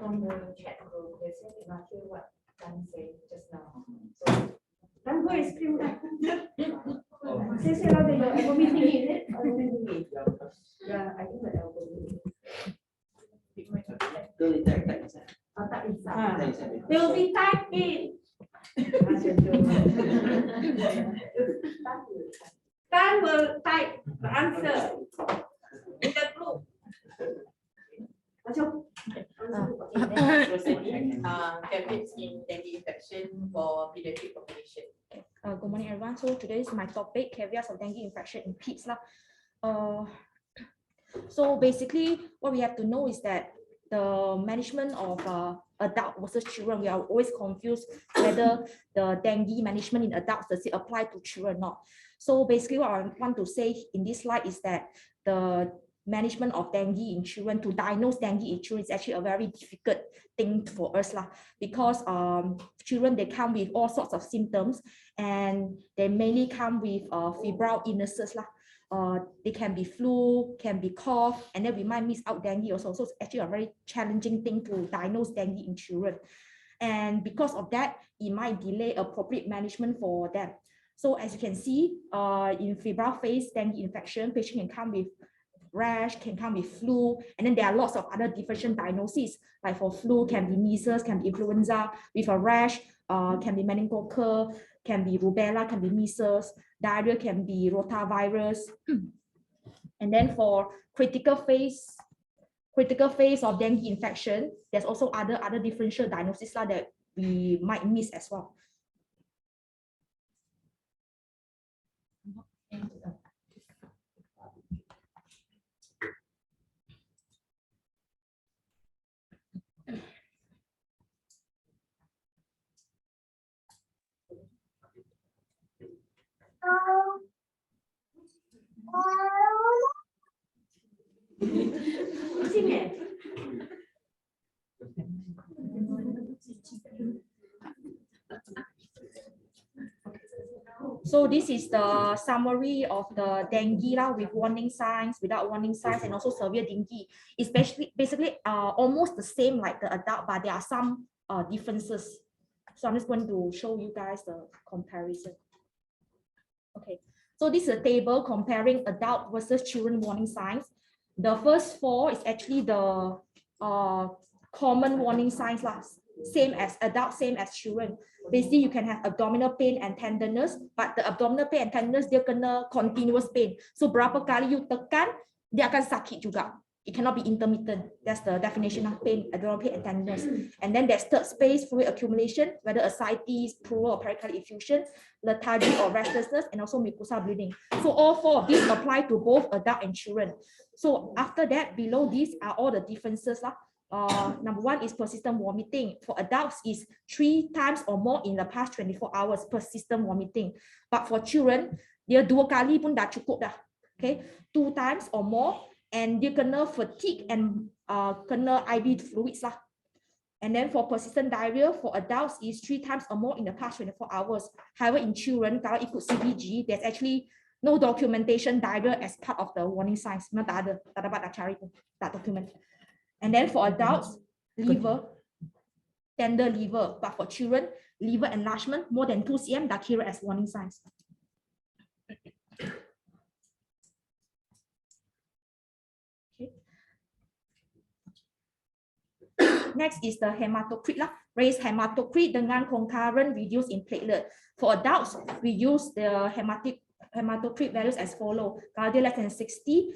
from the chat group, they said they not hear what Dan said just now. So Dan go and scream that. Say louder, your elbow meeting is it? Yeah, I think the elbow meeting. Tak inside. They will be typed in. Dan will type the answer in the group. Caveats in dengue infection for pediatric population. Good morning, everyone. So today is my topic, caveats of dengue infection in peds lah. So basically, what we have to know is that the management of adult versus children, we are always confused whether the dengue management in adults does it apply to children or not. So basically, what I want to say in this slide is that the management of dengue in children, to diagnose dengue in children is actually a very difficult thing for us lah, because children, they come with all sorts of symptoms and they mainly come with febrile illnesses lah. They can be flu, can be cough, and then we might miss out dengue also. So it's actually a very challenging thing to diagnose dengue in children. And because of that, it might delay appropriate management for them. So as you can see, in febrile phase dengue infection, patient can come with rash, can come with flu, and then there are lots of other different diagnoses. Like for flu, can be measles, can be influenza. With a rash, can be meningococcal, can be rubella, can be measles. Diarrhea can be rotavirus. And then for critical phase of dengue infection, there's also other differential diagnoses that we might miss as well. So this is the summary of the dengue with warning signs, without warning signs, and also severe dengue. It's basically almost the same like the adult, but there are some differences. So I'm just going to show you guys the comparison. Okay, so this is a table comparing adult versus children warning signs. The first four is actually the common warning signs lah. Same as adult, same as children. Basically, you can have abdominal pain and tenderness, but the abdominal pain and tenderness dia kena continuous pain. So berapa kali you tekan, dia akan sakit juga. It cannot be intermittent. That's the definition of pain, abdominal pain and tenderness. And then there's third space, fluid accumulation, whether ascites, pleural or pericardial effusion, lethargy or restlessness, and also mucosal bleeding. So all four of these apply to both adult and children. So after that, below these are all the differences lah. Number one is persistent vomiting. For adults is 3 times or more in the past 24 hours, persistent vomiting. But for children, dia 2 kali pun dah cukup dah. Okay, 2 times or more, and dia kena fatigue and kena IV fluids lah. And then for persistent diarrhea, for adults is 3 times or more in the past 24 hours. However, in children, kalau ikut CBG, there's actually no documentation diarrhea as part of the warning signs. Memang tak ada, tak dapat nak cari pun, tak document. And then for adults, liver, tender liver. But for children, liver enlargement more than 2 cm dah kira as warning signs. Okay. Next is the hematocrit lah. Raised hematocrit dengan concurrent reduce in platelet. For adults, we use the hematocrit values as follow. Kalau dia less than 60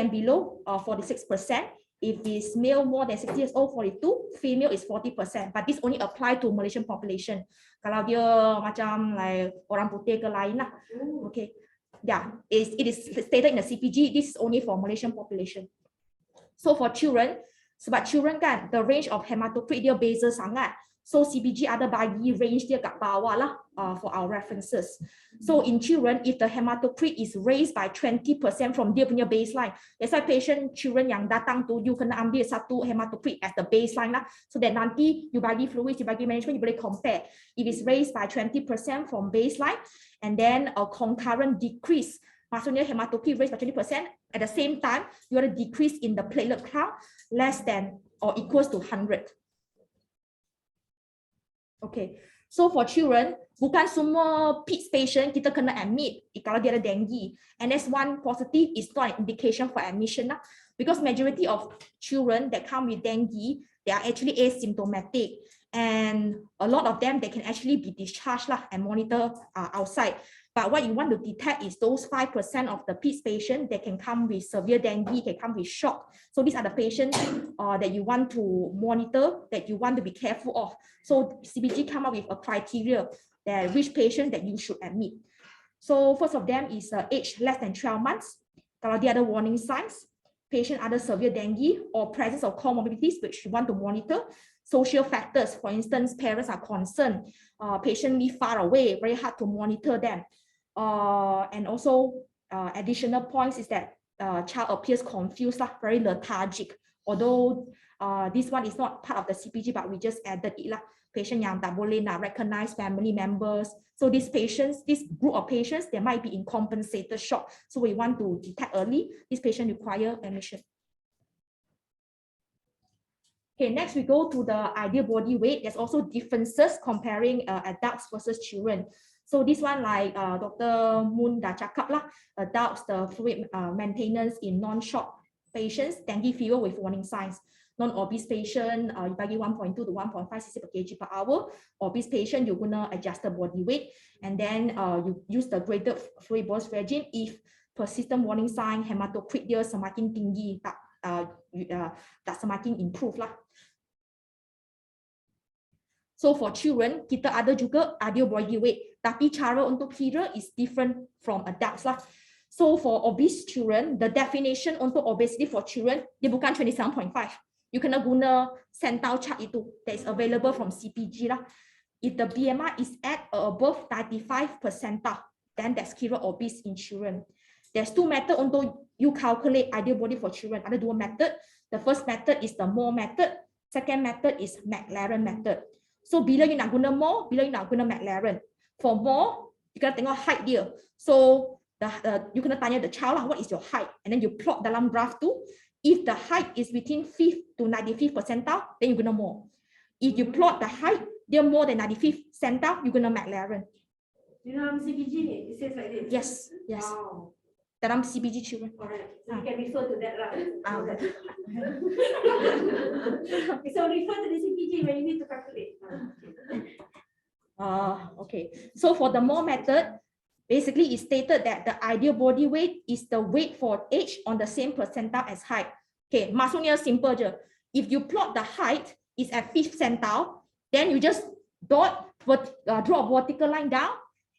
and below, 46%. If it's male more than 60 years old, 42, female is 40%. But this only apply to Malaysian population. Kalau dia macam like orang putih ke lain lah. Okay. Yeah, it is stated in the CPG. This is only for Malaysian population. So for children, sebab children kan, the range of hematocrit dia beza sangat. So CPG ada bagi range dia kat bawah lah for our references. So in children, if the hematocrit is raised by 20% from dia punya baseline, that's why patient children yang datang tu, you kena ambil satu hematocrit as the baseline lah. So that nanti you bagi fluids, you bagi management, you boleh compare. If it's raised by 20% from baseline, and then a concurrent decrease Maksudnya hematocrit raised by 20%. At the same time, you want to decrease in the platelet count less than or equals to 100. Okay. So for children, bukan semua PIDS patient kita kena admit kalau dia ada dengue. And that's one positive is not an indication for admission lah. Because majority of children that come with dengue, they are actually asymptomatic. And a lot of them, they can actually be discharged lah and monitor outside. But what you want to detect is those 5% of the PIDS patient that can come with severe dengue, can come with shock. So these are the patients that you want to monitor, that you want to be careful of. So CBG come up with a criteria that which patient that you should admit. So first of them is age less than 12 months. Kalau dia ada warning signs, patient other severe dengue or presence of comorbidities which you want to monitor. Social factors, for instance, parents are concerned, patient live far away, very hard to monitor them. And also additional points is that child appears confused, very lethargic. Although this one is not part of the CPG, but we just added it lah. Patient yang tak boleh nak recognize family members. So these patients, this group of patients, they might be in compensated shock. So we want to detect early. This patient require admission. Okay, next we go to the ideal body weight. There's also differences comparing adults versus children. So this one, like Dr. Moon dah cakap lah, adults, the fluid maintenance in non-shock patients, dengue fever with warning signs. Non-obese patient, you bagi 1.2 to 1.5 cc per kg per hour. Obese patient, you're gonna adjust the body weight. And then you use the graded fluid bolus regime if persistent warning sign, hematocrit dia semakin tinggi, tak semakin improve lah. So for children, kita ada juga ideal body weight. Tapi cara untuk kira is different from adults lah. So for obese children, the definition untuk obesity for children, dia bukan 27.5. You kena guna centile chart itu that is available from CPG lah. If the BMI is at or above 95 percentile, then that's kira obese in children. There's two methods untuk you calculate ideal body for children. Ada dua method. The first method is the Moore method. Second method is McLaren method. So bila you nak guna Moore, bila you nak guna McLaren. For Moore, you kena tengok height dia. So you kena tanya the child lah, what is your height? And then you plot dalam graph tu. If the height is between 5th to 95th percentile, then you gonna Moore. If you plot the height, they're more than 95th percentile, you gonna McLaren. You know, CPG, it says like this. Yes, yes. Wow. Dalam CBG children. Alright, so you can refer to that, right? Okay. So refer to the CPG when you need to calculate. Okay. So for the Moore method, basically it stated that the ideal body weight is the weight for age on the same percentile as height. Okay, maksudnya simple je. If you plot the height is at 5th percentile, then you just draw a vertical line down,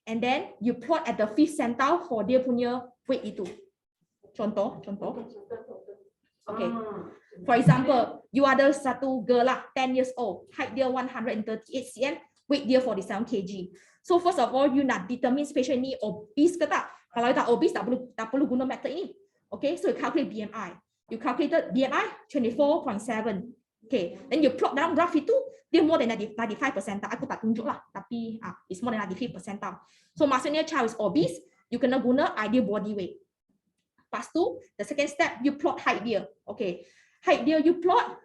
and then you plot at the 5th percentile for dia punya weight itu. Contoh. Okay. For example, you ada satu girl lah, 10 years old, height dia 138 cm, weight dia 47 kg. So first of all, you nak determine patient ni obese ke tak? Kalau tak obese, tak perlu guna method ini. Okay, so you calculate BMI. You calculated BMI 24.7. Okay, then you plot dalam graph itu, dia more than 95 percentile. Aku tak tunjuk lah, tapi it's more than 95 percentile. So maksudnya child is obese, you kena guna ideal body weight. Lepas tu, the second step, you plot height dia. Okay, height dia you plot,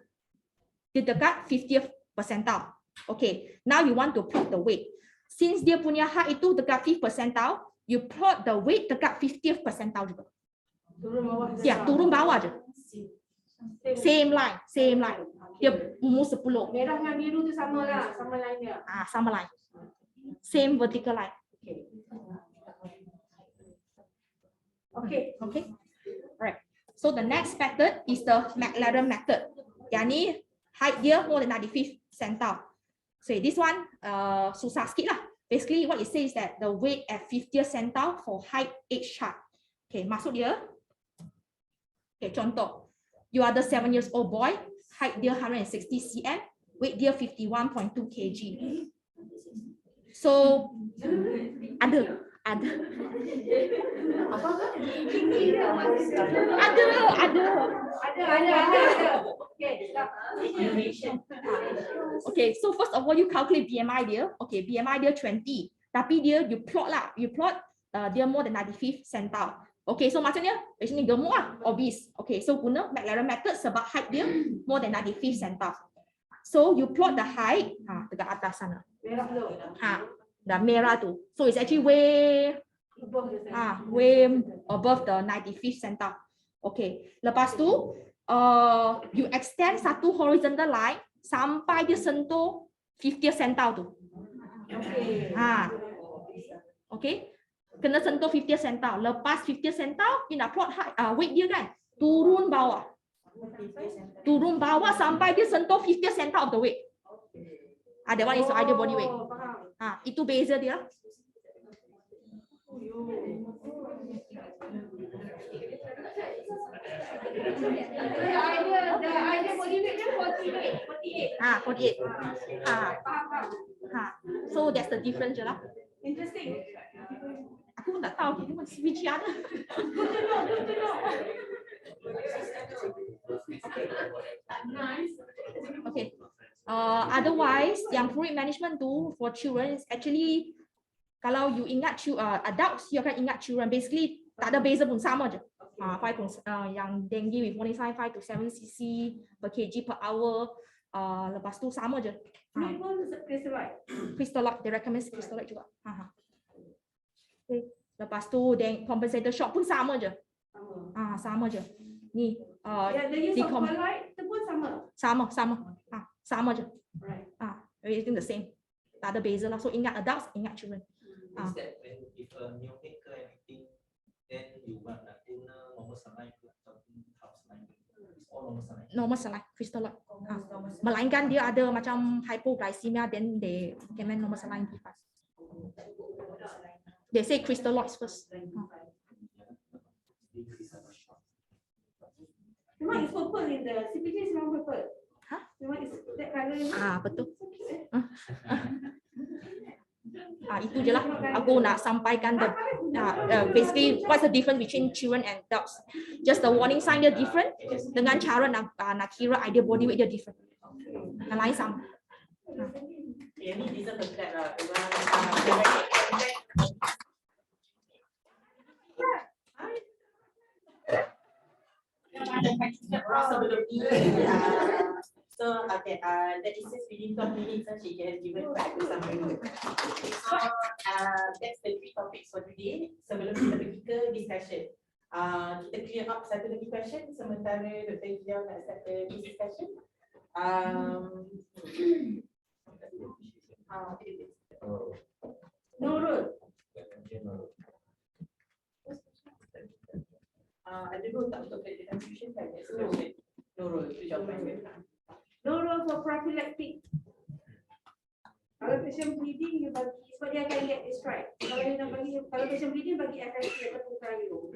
dia dekat 50th percentile. Okay, now you want to plot the weight. Since dia punya height itu dekat 5th percentile, you plot the weight dekat 50th percentile juga. Turun bawah. Ya, turun bawah je. Same line. Dia umur 10. Merah dengan biru tu sama lah, sama line dia. Sama line. Same vertical line. Okay. Alright. So the next method is the McLaren method. Yang ni height dia more than 95th percentile. So this one susah sikit lah. Basically what it says is that the weight at 50th percentile for height age chart. Okay, maksud dia. Okay, contoh. You are the 7 years old boy, height dia 160 cm, weight dia 51.2 kg. So ada. Okay, so first of all you calculate BMI dia. Okay, BMI dia 20. Tapi dia you plot dia more than 95th percentile. Okay, so macamnya patient ni gemuk lah, obese. Okay, so guna McLaren method sebab height dia more than 95 cm. So you plot the height, dekat atas sana. Merah tu. Dah merah tu. So it's actually way above the 95 cm. Okay, lepas tu you extend satu horizontal line sampai dia sentuh 50 cm tu. Okay. Okay. Kena sentuh 50 cm. Lepas 50 cm, you nak plot height, weight dia kan. Turun bawah. Turun bawah sampai dia sentuh 50 cm of the weight. That one is the ideal body weight. Itu beza dia. The ideal body weight dia 48. 48. So that's the difference je lah. Interesting. Aku pun tak tahu kita pun switch ada. Okay. Otherwise, yang fluid management tu for children is actually kalau you ingat adults, you akan ingat children. Basically tak ada beza pun, sama je. Yang dengue with warning sign 5 to 7 cc per kg per hour. Lepas tu sama je. Crystalloid, they recommend crystalloid juga. Okay. Lepas tu compensator shock pun sama je. Sama je. Ni the use of light tu pun sama. Sama je. Right. Everything the same. Tak ada beza lah. So ingat adults, ingat children. Is that when if a neonate ke anything, then you want nak guna normal saline ke ataupun half saline? It's all normal saline. Normal saline, crystalloid. Melainkan dia ada macam hypoglycemia, then they recommend normal saline give us. They say crystalloids first. Memang is purple in the CPG is memang purple. Memang is that color. Betul. Itu je lah. Aku nak sampaikan basically what's the difference between children and adults. Just the warning sign dia different. Dengan cara nak kira ideal body weight dia different. Yang lain sama. Ini deserve a clap lah. Sebelum ni, so okay, that is just within 12 minutes she has given quite a good summary. So that's the 3 topics for today. Sebelum kita pergi ke discussion, kita clear up satu lagi question sementara Dr. Hijau nak start the discussion. Nurul. I don't know tak untuk the confusion kan. Nurul tu jawapan dia. Nurul for prophylactic. Kalau patient bleeding, you bagi sebab dia akan get destroyed. Kalau patient bleeding bagi akan ataupun cryo.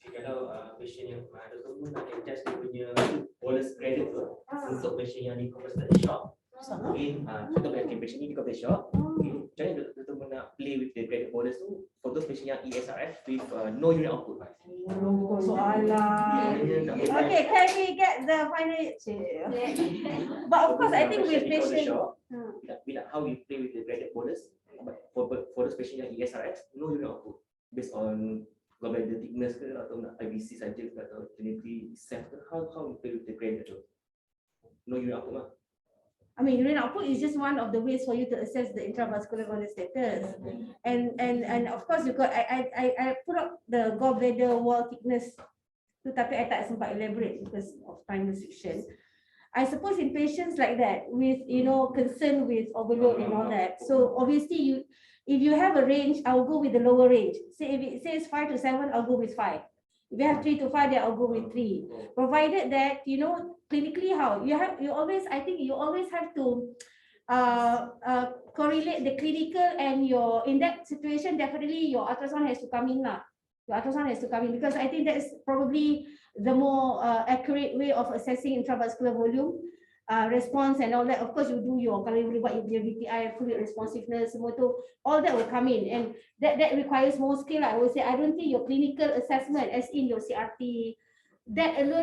Kalau patient yang ada tu pun nak adjust dia punya bolus credit tu untuk patient yang di compensatory shock. Okay, contoh patient ni di compensatory shock. Macam mana doktor nak play with the credit bolus tu for those patient yang ESRF with no urine output. Soalan. Okay, can we get the final answer? But of course, I think with patient. How we play with the credit bolus for those patient yang ESRF no urine output based on global thickness ke atau nak IVC saja ke atau genetically self ke, how we play with the credit tu? No urine output lah. I mean, urine output is just one of the ways for you to assess the intravascular volume status, and of course you got I put up the gallbladder wall thickness, tapi I tak sempat elaborate because of time restriction. I suppose in patients like that with concern with overload and all that, so obviously if you have a range, I'll go with the lower range. Say if it says 5 to 7, I'll go with 5. If you have 3 to 5, then I'll go with 3. Provided that clinically how you always have to correlate the clinical and your in that situation definitely your ultrasound has to come in lah. Your ultrasound has to come in because I think that's probably the more accurate way of assessing intravascular volume response and all that. Of course you do your kalau you buat your VTI, fluid responsiveness, semua tu, all that will come in and that requires more skill. I would say I don't think your clinical assessment as in your CRT that alone